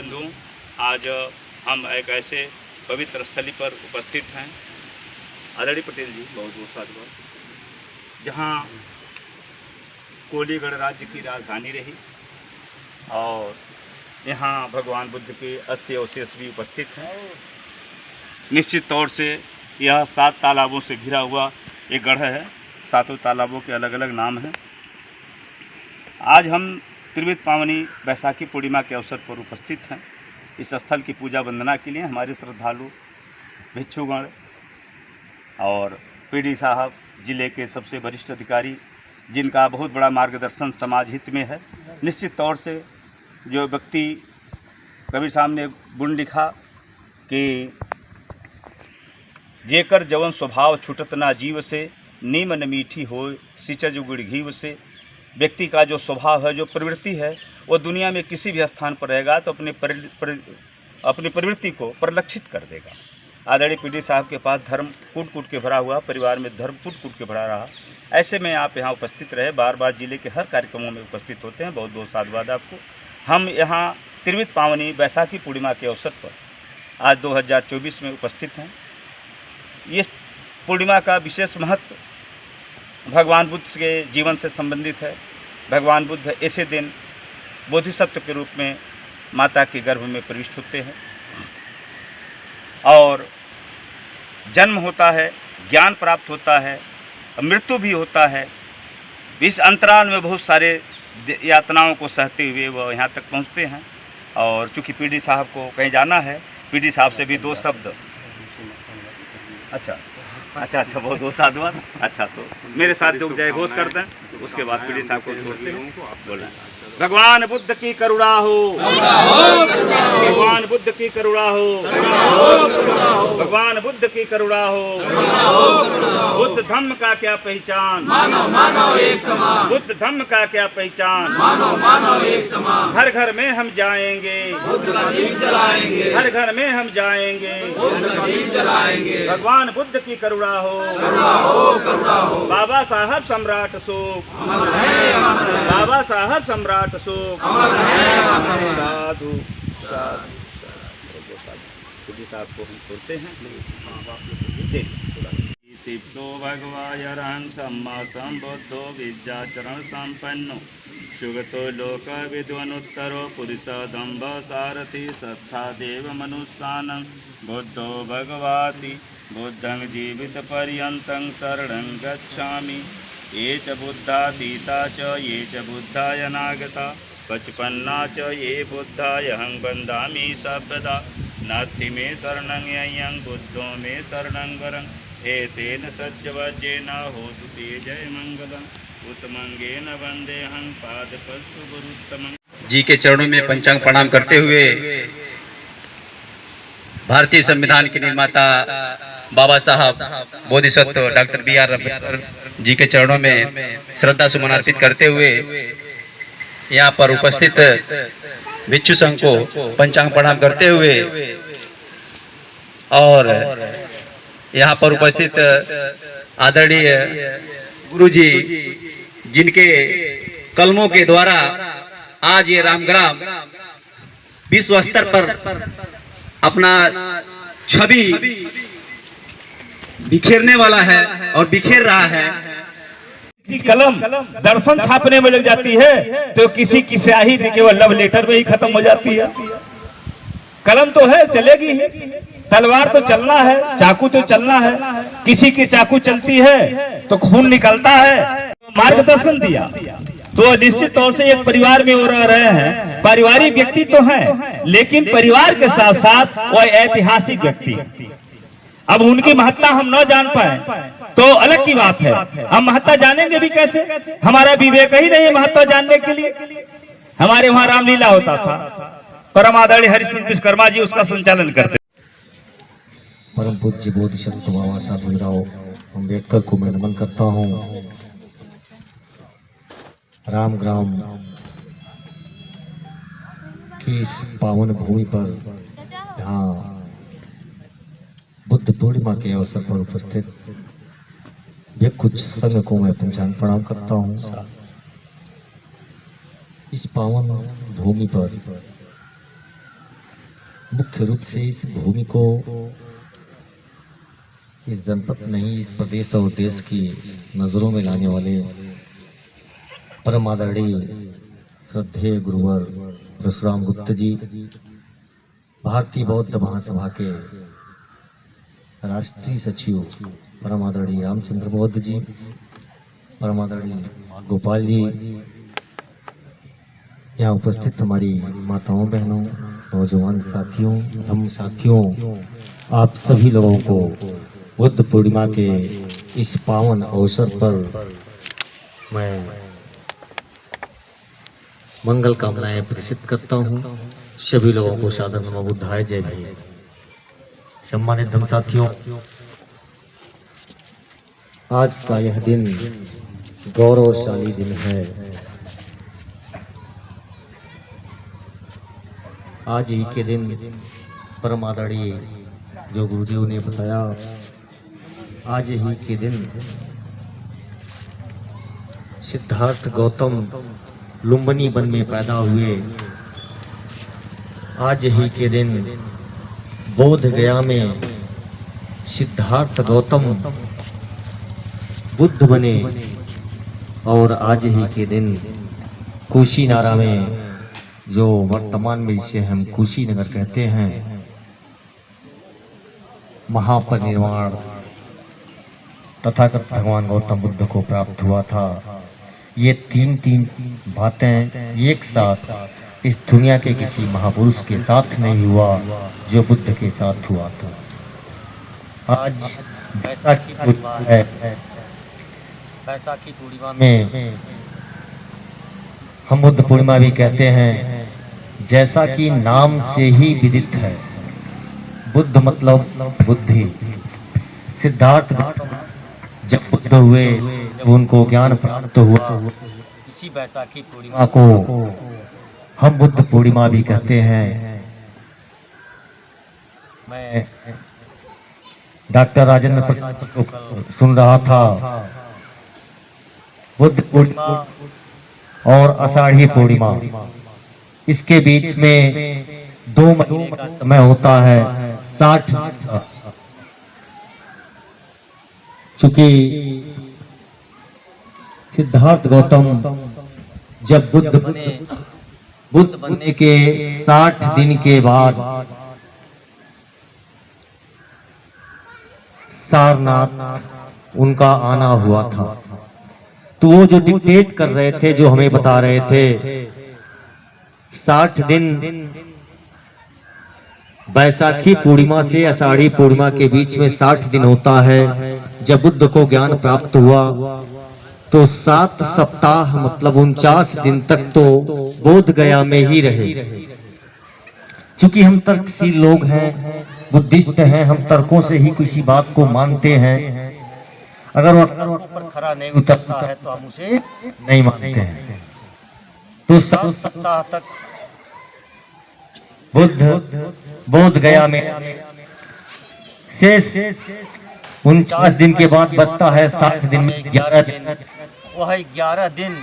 बंधुओं, आज हम एक ऐसे पवित्र स्थली पर उपस्थित हैं, आदरणीय पटेल जी बहुत बहुत साधुवाद, जहाँ कोलीगढ़ राज्य की राजधानी रही और यहाँ भगवान बुद्ध के अस्थि अवशेष भी उपस्थित हैं। निश्चित तौर से यह 7 तालाबों से घिरा हुआ एक गढ़ है। 7 तालाबों के अलग अलग नाम हैं। आज हम त्रिविध पावनी बैसाखी पूर्णिमा के अवसर पर उपस्थित हैं। इस स्थल की पूजा वंदना के लिए हमारे श्रद्धालु भिक्षुगण और पीडी साहब, जिले के सबसे वरिष्ठ अधिकारी, जिनका बहुत बड़ा मार्गदर्शन समाज हित में है। निश्चित तौर से जो व्यक्ति कबीर साहब ने गुण लिखा कि जेकर जवन स्वभाव छुटत ना जीव से, नीम न मीठी हो सिंचज गुड़ घीव से। व्यक्ति का जो स्वभाव है, जो प्रवृत्ति है, वो दुनिया में किसी भी स्थान पर रहेगा तो अपनी प्रवृत्ति को परिलक्षित कर देगा। आदरणीय पीडी साहब के पास धर्म कूट कूट के भरा हुआ, परिवार में धर्म कूट कूट के भरा रहा। ऐसे में आप यहाँ उपस्थित रहे, बार बार जिले के हर कार्यक्रमों में उपस्थित होते हैं। बहुत बहुत साधुवाद आपको। हम यहाँ त्रिविध पावनी बैसाखी पूर्णिमा के अवसर पर आज 2024 में उपस्थित हैं। ये पूर्णिमा का विशेष महत्व भगवान बुद्ध के जीवन से संबंधित है। भगवान बुद्ध ऐसे दिन बोधिसत्व के रूप में माता के गर्भ में प्रविष्ट होते हैं और जन्म होता है, ज्ञान प्राप्त होता है, मृत्यु भी होता है। इस अंतराल में बहुत सारे यातनाओं को सहते हुए वह यहाँ तक पहुँचते हैं। और चूँकि पीडी साहब को कहीं जाना है, पीडी साहब से भी 2 शब्द। अच्छा, बहुत बहुत साधुवाद। अच्छा, तो मेरे साथ जो जय घोष करते हैं, उसके बाद पीडी साहब को छोड़ते हैं। बोलें, भगवान बुद्ध की करुणा हो, भगवान बुद्ध की करुणा हो, भगवान बुद्ध की करुणा हो। बुद्ध धम्म का क्या पहचान, मानव मानव एक समान। बुद्ध धम्म का क्या पहचान, मानव मानव एक समान। हर घर में हम जाएंगे, बुद्ध का दीप जलाएंगे। हर घर में हम जाएंगे, बुद्ध का दीप जलाएंगे। भगवान बुद्ध की करुणा हो, करुणा हो, करुणा हो। बाबा साहब सम्राट अशोक, अमर है, अमर है। बाबा साहब सम्राट अशोक। अमर है, अमर है। साधु साधु साहब को हम छोड़ते हैं। तिप्सो भगवाय रहं सम्मा संबुद्धो विद्याचरण संपन्नो सुगतो लोक विद्वनुत्तरो पुरुष दम्भ सारथि सत्था देव मनुष्यानं बुद्धो भगवाति बुद्धं जीवित पर्यन्तं शरणं गच्छामि। ये च बुद्धातीता च ये च बुद्धाय नागता पचपन्ना च ये बुद्धायहं वन्दामि सर्वदा। नास्ति मे शरणं ययं बुद्धो मे शरणं वरं एतेन सत्यवज्रेण होतु ते जय मंगलम् उत्तमंगेन वंदेहं पादपल्लु गुरुत्तमं। जी के चरणों में पंचांग प्रणाम करते हुए भारतीय संविधान के निर्माता बाबा साहब बोधिसत्व डॉक्टर B.R. अम्बेडकर जी के चरणों में श्रद्धा सुमन अर्पित करते हुए यहाँ पर उपस्थित भिक्षु संघ को पंचांग प्रणाम करते हुए और यहाँ पर उपस्थित आदरणीय गुरुजी, जिनके कलमों के द्वारा आज ये रामग्राम विश्व स्तर पर अपना छवि बिखेरने वाला है और बिखेर रहा है। कलम दर्शन छापने में लग जाती है तो किसी की स्याही केवल लव लेटर में ही खत्म हो जाती है। कलम तो है, चलेगी ही, तलवार तो चलना है, चाकू तो चलना है। किसी की चाकू चलती है तो खून निकलता है। मार्गदर्शन दिया तो निश्चित तौर से एक परिवार में वो रह रहे हैं। पारिवारिक व्यक्ति तो हैं, लेकिन परिवार के साथ साथ वह ऐतिहासिक व्यक्ति। अब उनकी महत्ता हम न जान पाए तो अलग की बात है। हम महत्ता जानेंगे भी कैसे? हमारा विवेक ही नहीं महत्ता जानने के लिए। हमारे वहाँ रामलीला होता था, परम आदरणीय हरिश्चंद्र विश्वकर्मा जी उसका संचालन करते। परम पूज्य बोधिसत्व बाबा साहब भीमराव अम्बेडकर को मैं नमन करता हूँ। रामग्राम की इस पावन भूमि पर जहाँ बुद्ध पूर्णिमा के अवसर पर उपस्थित ये कुछ संघ को मैं पंचांग प्रणाम करता हूँ। इस पावन भूमि पर मुख्य रूप से इस भूमि को, इस जनपद नहीं, इस प्रदेश और देश की नजरों में लाने वाले परम आदरणीय श्रद्धेय गुरुवर परशुराम गुप्त जी, भारतीय बौद्ध महासभा के राष्ट्रीय सचिव परम आदरणीय रामचंद्र बौद्ध जी, परम आदरणीय गोपाल जी, यहाँ उपस्थित हमारी माताओं बहनों, नौजवान साथियों, धम्म साथियों, आप सभी लोगों को बुद्ध पूर्णिमा के इस पावन अवसर पर मैं मंगल कामनाएं प्रेषित करता हूँ। सभी लोगों को सादर नमो बुद्धाय, जय भीम। सम्मानित धम्म साथियों, आज का यह दिन गौरवशाली दिन है। आज ही के दिन परम आदरणीय जो गुरुदेव ने बताया, आज ही के दिन सिद्धार्थ गौतम लुम्बिनी वन में पैदा हुए। आज ही के दिन बोध गया में सिद्धार्थ गौतम बुद्ध बने। और आज ही के दिन कुशीनारा में, जो वर्तमान में इसे हम कुशीनगर कहते हैं, महापरिनिर्वाण तथागत भगवान गौतम बुद्ध को प्राप्त हुआ था। ये तीन बातें एक साथ इस दुनिया के किसी महापुरुष के साथ नहीं हुआ जो बुद्ध के साथ हुआ था। आज बैसाखी पूर्णिमा है। बैसाखी पूर्णिमा में हम बुद्ध पूर्णिमा भी कहते हैं, जैसा कि नाम से ही विदित है। बुद्ध मतलब बुद्धि। सिद्धार्थ जब बुद्ध हुए, जब उनको ज्ञान प्राप्त हुआ, इसी बैसाखी पूर्णिमा को हम बुद्ध पूर्णिमा भी कहते हैं। मैं डॉक्टर राजेंद्र प्रसाद जी को सुन रहा था। बुद्ध पूर्णिमा और आषाढ़ी पूर्णिमा, इसके बीच में 2 महीने का समय होता है, 60 दिन का। चूंकि सिद्धार्थ गौतम जब बुद्ध बनने के 60 दिन के बाद सारनाथ उनका आना हुआ था, तो वो जो डिक्टेट कर रहे थे, जो हमें बता रहे थे, 60 दिन बैसाखी पूर्णिमा से आषाढ़ी पूर्णिमा के बीच में 60 दिन होता है। जब बुद्ध को ज्ञान प्राप्त हुआ तो 7 सप्ताह मतलब 49 दिन तक तो बोध गया में ही रहे। चूंकि हम तर्कशील लोग हैं, बुद्धिस्ट हैं, हम तर्कों से ही किसी बात को मानते हैं। अगर वो तर्क पर खरा नहीं उतरता है तो हम उसे नहीं मानते हैं। तो 7 सप्ताह तक बुद्ध बोध गया में, शेष 49 दिन के बाद बचता है 60 दिन में 11 दिन। वह 11 दिन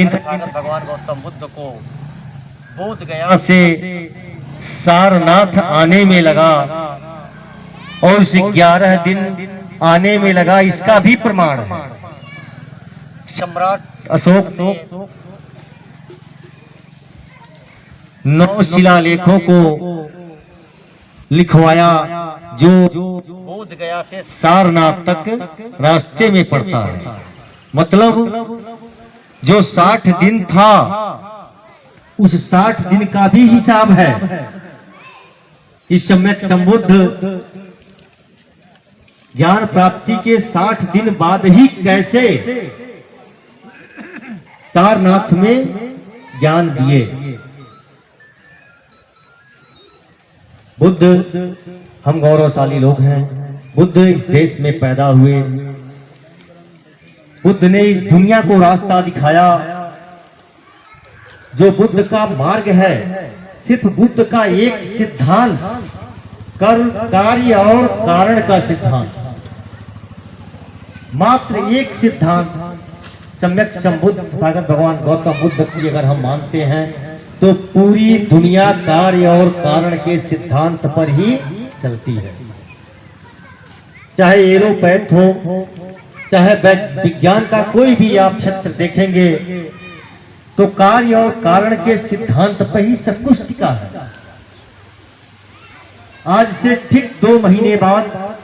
भगवान गौतम बुद्ध को बोध गया से सारनाथ आने में लगा, और उस 11 दिन आने में लगा, इसका भी प्रमाण है। सम्राट अशोक ने 9 शिलालेखों को लिखवाया जो बोध गया से सारनाथ तक रास्ते में पड़ता है। मतलब जो 60 दिन था, उस 60 दिन का भी हिसाब है। इस सम्यक संबुद्ध ज्ञान प्राप्ति के 60 दिन बाद ही कैसे सारनाथ में ज्ञान दिए। बुद्ध, हम गौरवशाली लोग हैं। बुद्ध इस देश में पैदा हुए। बुद्ध ने इस दुनिया को रास्ता दिखाया। जो बुद्ध का मार्ग है, सिर्फ बुद्ध का एक सिद्धांत, कर्म, कार्य और कारण का सिद्धांत, मात्र एक सिद्धांत। सम्यक संबुद्ध भगवान गौतम बुद्ध की अगर हम मानते हैं तो पूरी दुनिया कार्य और कारण के सिद्धांत पर ही चलती है। चाहे एलोपैथ हो, चाहे विज्ञान का कोई भी आप क्षेत्र देखेंगे तो कार्य और कारण के सिद्धांत पर ही सब कुछ टिका है। आज से ठीक 2 महीने बाद